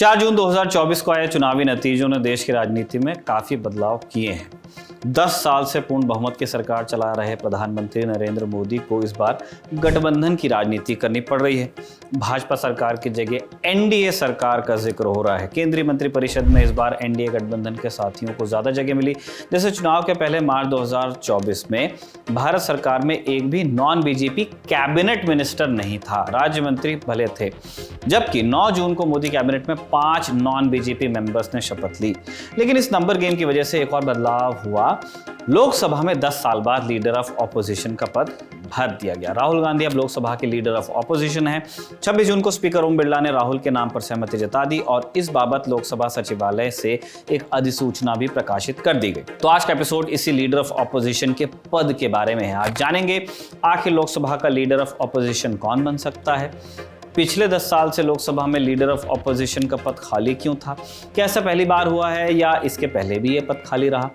4 जून 2024 को आए चुनावी नतीजों ने देश की राजनीति में काफी बदलाव किए हैं। 10 साल से पूर्ण बहुमत की सरकार चला रहे प्रधानमंत्री नरेंद्र मोदी को इस बार गठबंधन की राजनीति करनी पड़ रही है। भाजपा सरकार की जगह एनडीए सरकार का जिक्र हो रहा है। केंद्रीय मंत्रिपरिषद में इस बार एनडीए गठबंधन के साथियों को ज्यादा जगह मिली। जैसे चुनाव के पहले मार्च 2024 में भारत सरकार में एक भी नॉन बीजेपी कैबिनेट मिनिस्टर नहीं था, राज्य मंत्री भले थे, जबकि 9 जून को मोदी कैबिनेट में 5 नॉन बीजेपी मेंबर्स ने शपथ ली। लेकिन इस नंबर गेम की वजह से एक और बदलाव हुआ। लोकसभा में 10 साल बाद लीडर ऑफ ऑपोजिशन का पद भर दिया गया। राहुल गांधी अब लोकसभा के लीडर ऑफ ऑपोजिशन हैं। 26 जून को स्पीकर ओम बिरला ने राहुल के नाम पर सहमति जता दी और इस बाबत लोकसभा सचिवालय से एक अधिसूचना भी प्रकाशित कर दी गई। तो आज का एपिसोड इसी लीडर ऑफ ऑपोजिशन के पद के बारे में है। आज जानेंगे आखिर लोकसभा का लीडर ऑफ ऑपोजिशन कौन बन सकता है, पिछले 10 साल से लोकसभा में लीडर ऑफ ऑपोजिशन का पद खाली क्यों था, क्या ऐसा पहली बार हुआ है या इसके पहले भी ये पद खाली रहा,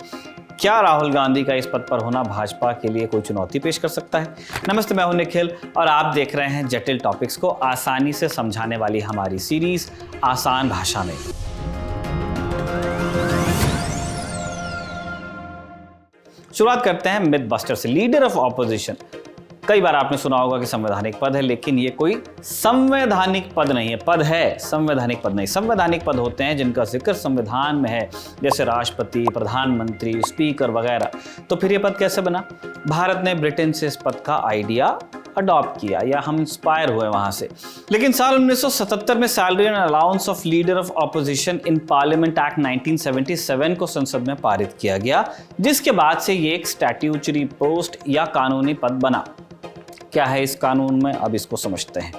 क्या राहुल गांधी का इस पद पर होना भाजपा के लिए कोई चुनौती पेश कर सकता है। नमस्ते, मैं हूं निखिल और आप देख रहे हैं जटिल टॉपिक्स को आसानी से समझाने वाली हमारी सीरीज आसान भाषा में। शुरुआत करते हैं मिथ बस्टर से। लीडर ऑफ ऑपोजिशन, कई बार आपने सुना होगा कि संवैधानिक पद है, लेकिन ये कोई संवैधानिक पद नहीं है। पद है, संवैधानिक पद नहीं। संवैधानिक पद होते हैं जिनका जिक्र संविधान में है, जैसे राष्ट्रपति, प्रधानमंत्री, स्पीकर वगैरह। तो फिर ये पद कैसे बना? भारत ने ब्रिटेन से इस पद का आइडिया अडॉप्ट किया या हम इंस्पायर हुए वहां से। लेकिन साल 1977 में salary and allowance of leader of opposition in parliament act 1977 को संसद में पारित किया गया, जिसके बाद से ये एक स्टैट्यूटरी पोस्ट या कानूनी पद बना। क्या है इस कानून में, अब इसको समझते हैं।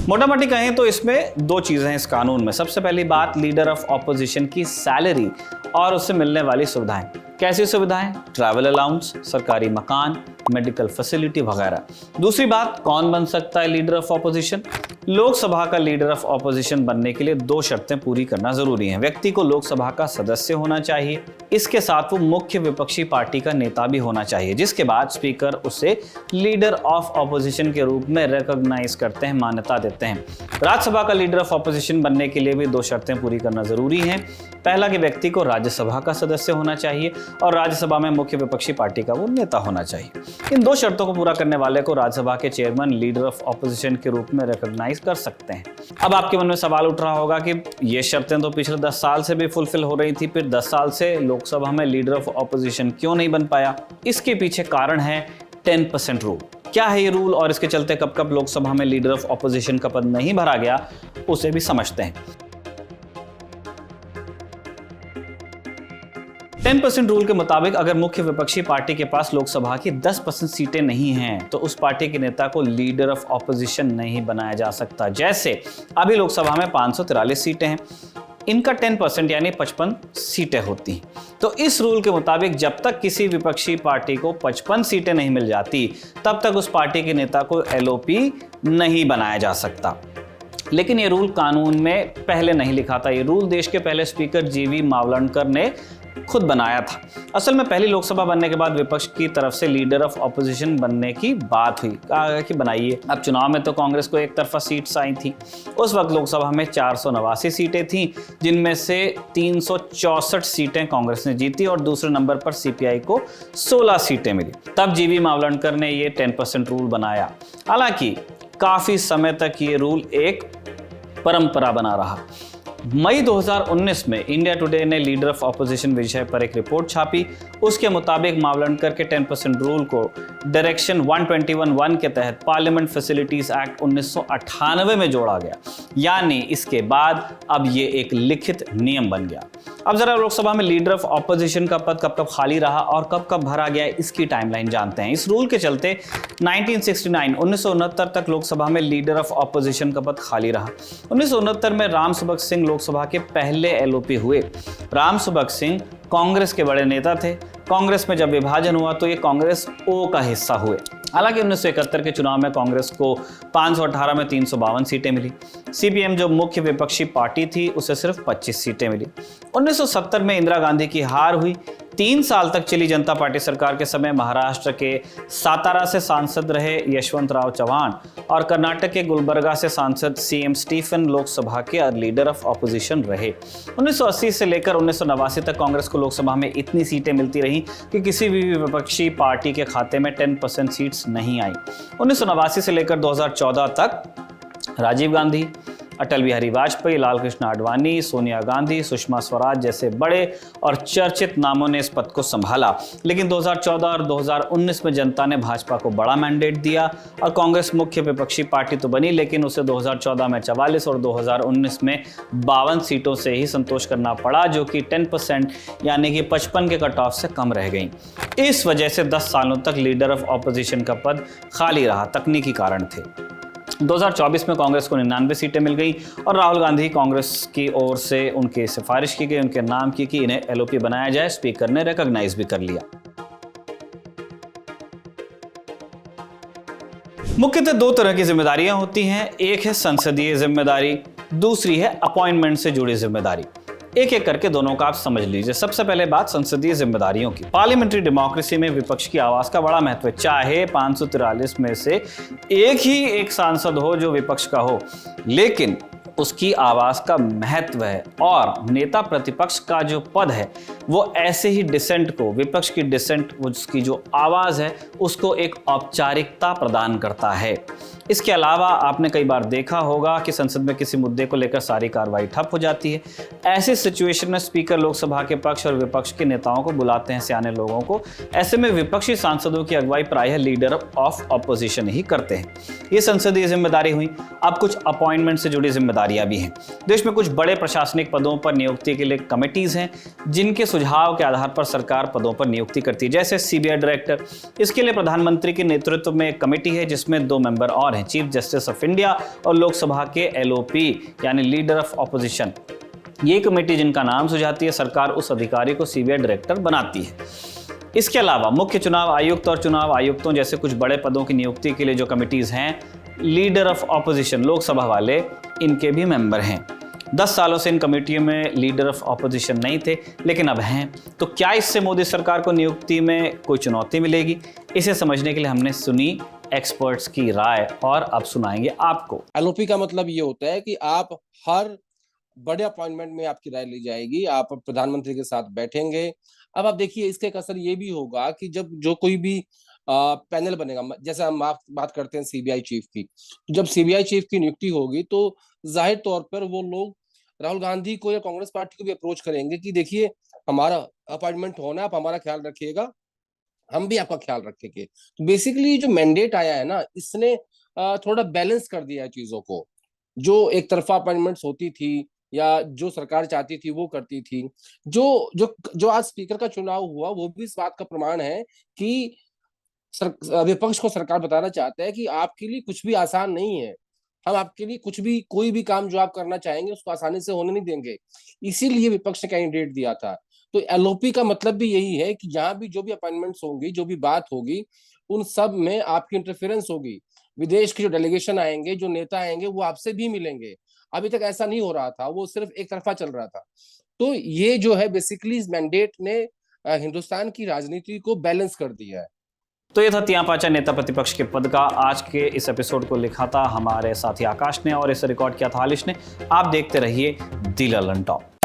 मोटा मोटी कहें तो इसमें 2 चीजें हैं इस कानून में। सबसे पहली बात, लीडर ऑफ ऑपोजिशन की सैलरी और उससे मिलने वाली सुविधाएं। कैसी सुविधाएं? ट्रैवल अलाउंस, सरकारी मकान, मेडिकल फैसिलिटी वगैरह। दूसरी बात, कौन बन सकता है लीडर ऑफ ऑपोजिशन? लोकसभा का लीडर ऑफ ऑपोजिशन बनने के लिए 2 शर्तें पूरी करना जरूरी है। व्यक्ति को लोकसभा का सदस्य होना चाहिए, इसके साथ वो मुख्य विपक्षी पार्टी का नेता भी होना चाहिए, जिसके बाद स्पीकर उसे लीडर ऑफ ऑपोजिशन के रूप में रिकॉग्नाइज करते हैं, मान्यता देते हैं। राज्यसभा का लीडर ऑफ ऑपोजिशन बनने के लिए भी 2 शर्तें पूरी करना जरूरी है। पहला कि व्यक्ति को राज्यसभा का सदस्य होना चाहिए और राज्यसभा में मुख्य विपक्षी पार्टी का वो नेता होना चाहिए। इन 2 शर्तों को पूरा करने वाले को राज्यसभा के चेयरमैन लीडर ऑफ ऑपोजिशन के रूप में रिकॉग्नाइज कर सकते हैं। अब आपके मन में सवाल उठ रहा होगा कि ये शर्तें तो पिछले 10 साल से भी फुलफिल हो रही थी, फिर 10 साल से लोकसभा में लीडर ऑफ ऑपोजिशन क्यों नहीं बन पाया? इसके पीछे कारण है 10% रूल। क्या है ये रूल और इसके चलते कब कब लोकसभा में लीडर ऑफ ऑपोजिशन का पद नहीं भरा गया, उसे भी समझते हैं। 10% रूल के मुताबिक अगर मुख्य विपक्षी पार्टी के पास लोकसभा की 10% सीटें नहीं हैं तो उस पार्टी के नेता को लीडर ऑफ ऑपोजिशन नहीं बनाया जा सकता। जैसे अभी लोकसभा में 543 सीटें हैं, इनका 10% यानी 55 सीटें होती हैं। तो इस रूल के मुताबिक जब तक किसी विपक्षी पार्टी को 55 सीटें नहीं मिल जाती, तब तक उस पार्टी के नेता को एलओपी नहीं बनाया जा सकता। लेकिन ये रूल कानून में पहले नहीं लिखा था। ये रूल देश के पहले स्पीकर जीवी मावलंकर ने खुद बनाया था। असल में पहली लोकसभा बनने के बाद विपक्ष की तरफ से लीडर ऑफ ऑपोजिशन बनने की बात हुई, कहा कि बनाइए। अब चुनाव में तो कांग्रेस को एक तरफा सीट्स आई थी। उस वक्त लोकसभा में 489 सीटें थीं, जिनमें से 364 सीटें कांग्रेस ने जीती और दूसरे नंबर पर सीपीआई को 16 सीटें मिली। तब जीवी मावलंकर ने ये 10% रूल बनाया। हालांकि काफी समय तक ये रूल एक परंपरा बना रहा। मई 2019 में इंडिया टुडे ने लीडर ऑफ ऑपोजिशन विषय पर एक रिपोर्ट छापी। उसके मुताबिक मावलंकर के 10% रूल को डायरेक्शन 121(1) के तहत पार्लियामेंट फैसिलिटीज एक्ट 1998 में जोड़ा गया, यानी इसके बाद अब ये एक लिखित नियम बन गया। अब जरा लोकसभा में लीडर ऑफ ऑपोजिशन का पद कब कब खाली रहा और कब कब भरा गया, इसकी टाइमलाइन जानते हैं। इस रूल के चलते 1969 तक लोकसभा में लीडर ऑफ ऑपोजिशन का पद खाली रहा। 1969 में राम सुभग सिंह लोकसभा के पहले एलओपी हुए। राम सुभग सिंह कांग्रेस के बड़े नेता थे। कांग्रेस में जब विभाजन हुआ तो ये कांग्रेस ओ का हिस्सा हुए। हालांकि 1971 के चुनाव में कांग्रेस को 518 में 352 सीटें मिली। सीपीएम जो मुख्य विपक्षी पार्टी थी उसे सिर्फ 25 सीटें मिली। 1970 में इंदिरा गांधी की हार हुई। 3 साल तक चली जनता पार्टी सरकार के समय महाराष्ट्र के सातारा से सांसद रहे यशवंतराव चव्हाण और कर्नाटक के गुलबर्गा से सांसद CM स्टीफन लोकसभा के लीडर ऑफ ऑपोजिशन रहे। 1980 से लेकर 1989 तक कांग्रेस को लोकसभा में इतनी सीटें मिलती रहीं कि किसी भी विपक्षी पार्टी के खाते में 10% सीट्स नहीं आई। 1989 से लेकर 2014 तक राजीव गांधी, अटल बिहारी वाजपेयी, लाल कृष्ण आडवाणी, सोनिया गांधी, सुषमा स्वराज जैसे बड़े और चर्चित नामों ने इस पद को संभाला। लेकिन 2014 और 2019 में जनता ने भाजपा को बड़ा मैंडेट दिया और कांग्रेस मुख्य विपक्षी पार्टी तो बनी, लेकिन उसे 2014 में 44 और 2019 में 52 सीटों से ही संतोष करना पड़ा, जो कि 10% यानी कि 55 के कट ऑफ से कम रह गई। इस वजह से 10 सालों तक लीडर ऑफ ऑपोजिशन का पद खाली रहा। तकनीकी कारण थे। 2024 में कांग्रेस को 99 सीटें मिल गई और राहुल गांधी कांग्रेस की ओर से उनकी सिफारिश की गई, उनके नाम की कि इन्हें LOP बनाया जाए। स्पीकर ने रिकॉग्नाइज भी कर लिया। मुख्यतः दो तरह की जिम्मेदारियां होती हैं। एक है संसदीय जिम्मेदारी, दूसरी है अपॉइंटमेंट से जुड़ी जिम्मेदारी। एक एक करके दोनों का आप समझ लीजिए। सबसे पहले बात संसदीय जिम्मेदारियों की। पार्लियामेंट्री डेमोक्रेसी में विपक्ष की आवाज का बड़ा महत्व है। चाहे 543 में से एक सांसद हो जो विपक्ष का हो, लेकिन उसकी आवाज का महत्व है और नेता प्रतिपक्ष का जो पद है वो ऐसे ही डिसेंट को, विपक्ष की डिसेंट, उसकी जो आवाज है उसको एक औपचारिकता प्रदान करता है। इसके अलावा आपने कई बार देखा होगा कि संसद में किसी मुद्दे को लेकर सारी कार्रवाई ठप हो जाती है। ऐसी सिचुएशन में स्पीकर लोकसभा के पक्ष और विपक्ष के नेताओं को बुलाते हैं, सियाने लोगों को। ऐसे में विपक्षी सांसदों की अगुवाई प्रायः लीडर ऑफ ऑपोजिशन ही करते हैं। ये संसदीय जिम्मेदारी हुई। अब कुछ अपॉइंटमेंट से जुड़ी जिम्मेदारियां भी हैं। देश में कुछ बड़े प्रशासनिक पदों पर नियुक्ति के लिए कमिटीज हैं, जिनके सुझाव के आधार पर सरकार पदों पर नियुक्ति करती है। जैसे CBI डायरेक्टर, इसके लिए प्रधानमंत्री के नेतृत्व में एक कमेटी है जिसमें 2 मेंबर और हैं, चीफ जस्टिस ऑफ इंडिया और लोकसभा के LOP यानी लीडर ऑफ ऑपोजिशन। ये कमेटी जिनका नाम सुझाती है, सरकार उस अधिकारी को CBI डायरेक्टर बनाती है। इसके अलावा मुख्य चुनाव आयुक्त और चुनाव आयुक्तों जैसे कुछ बड़े पदों की नियुक्ति के लिए जो कमिटीज हैं, लीडर ऑफ ऑपोजिशन लोकसभा वाले इनके भी मेंबर हैं। 10 सालों से इन कमेटियों में लीडर ऑफ ऑपोजिशन नहीं थे, लेकिन अब हैं। तो क्या इससे मोदी सरकार को नियुक्ति में कोई चुनौती मिलेगी? इसे समझने के लिए हमने सुनी एक्सपर्ट्स की राय और अब सुनाएंगे आपको। LOP का मतलब ये होता है कि आप हर बड़े अपॉइंटमेंट में आपकी राय ली जाएगी, आप प्रधानमंत्री के साथ बैठेंगे। अब आप देखिए, इसका एक असर ये भी होगा कि जब जो कोई भी पैनल बनेगा, जैसे हम बात करते हैं CBI चीफ की, जब CBI चीफ की नियुक्ति होगी तो जाहिर तौर पर वो लोग राहुल गांधी को या कांग्रेस पार्टी को भी अप्रोच करेंगे कि देखिए हमारा अपॉइंटमेंट होना है, आप हमारा ख्याल रखिएगा, हम भी आपका ख्याल रखेंगे। तो बेसिकली जो मैंडेट आया है ना, इसने थोड़ा बैलेंस कर दिया है चीजों को। जो एक तरफा अपॉइंटमेंट्स होती थी या जो सरकार चाहती थी वो करती थी, जो जो जो आज स्पीकर का चुनाव हुआ वो भी इस बात का प्रमाण है कि विपक्ष को सरकार बताना चाहता है कि आपके लिए कुछ भी आसान नहीं है। हम आपके लिए कुछ भी, कोई भी काम जो आप करना चाहेंगे उसको आसानी से होने नहीं देंगे। इसीलिए विपक्ष ने कैंडिडेट दिया था। तो LOP का मतलब भी यही है कि जहां भी जो भी अपॉइंटमेंट्स होंगी, जो भी बात होगी, उन सब में आपकी इंटरफेरेंस होगी। विदेश के जो डेलीगेशन आएंगे, जो नेता आएंगे, वो आपसे भी मिलेंगे। अभी तक ऐसा नहीं हो रहा था, वो सिर्फ एक तरफा चल रहा था। तो ये जो है बेसिकली इस मैंडेट ने हिंदुस्तान की राजनीति को बैलेंस कर दिया है। तो ये था तिया पाचा नेता प्रतिपक्ष के पद का। आज के इस एपिसोड को लिखा था हमारे साथी आकाश ने और इसे रिकॉर्ड किया था हालिश ने। आप देखते रहिए दी ललन टॉप।